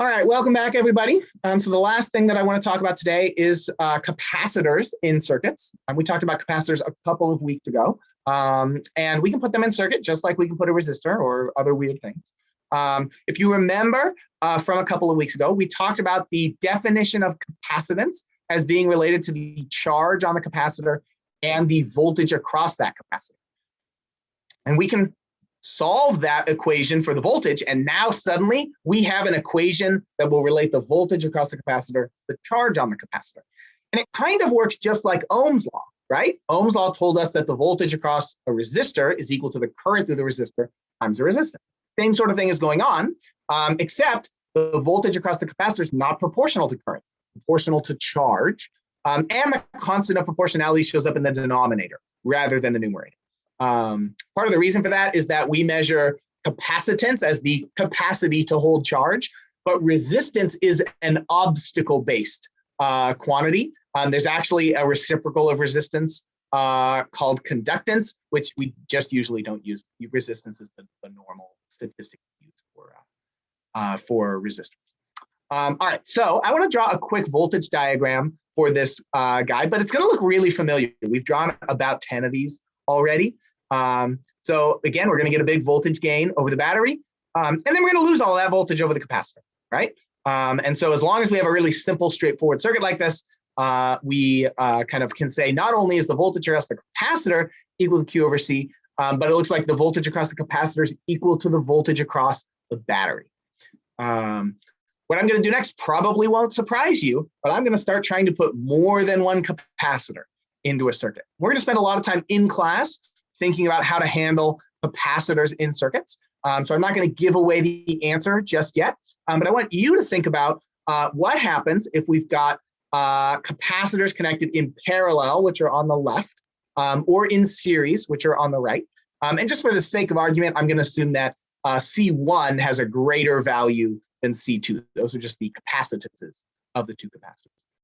All right, welcome back, everybody. So the last thing that I want to talk about today is capacitors in circuits. And we talked about capacitors a couple of weeks ago. And we can put them in circuit just like we can put a resistor or other weird things. If you remember from a couple of weeks ago, we talked about the definition of capacitance as being related to the charge on the capacitor and the voltage across that capacitor. And we can solve that equation for the voltage, and now suddenly we have an equation that will relate the voltage across the capacitor, the charge on the capacitor. And it kind of works just like Ohm's law, right? Ohm's law told us that the voltage across a resistor is equal to the current through the resistor times the resistance. Same sort of thing is going on, except the voltage across the capacitor is not proportional to current, proportional to charge, and the constant of proportionality shows up in the denominator rather than the numerator. Part of the reason for that is that we measure capacitance as the capacity to hold charge, but resistance is an obstacle-based quantity. There's actually a reciprocal of resistance called conductance, which we just usually don't use. Resistance is the normal statistic used for resistors. All right, so I want to draw a quick voltage diagram for this guide, but it's going to look really familiar. We've drawn about 10 of these already. So again, we're going to get a big voltage gain over the battery, and then we're going to lose all that voltage over the capacitor, right? And so as long as we have a really simple, straightforward circuit like this, we kind of can say not only is the voltage across the capacitor equal to Q over C, but it looks like the voltage across the capacitor is equal to the voltage across the battery. What I'm going to do next probably won't surprise you, but I'm going to start trying to put more than one capacitor into a circuit. We're going to spend a lot of time in class thinking about how to handle capacitors in circuits. So I'm not going to give away the answer just yet, but I want you to think about what happens if we've got capacitors connected in parallel, which are on the left, or in series, which are on the right. And just for the sake of argument, I'm going to assume that C1 has a greater value than C2. Those are just the capacitances of the two capacitors.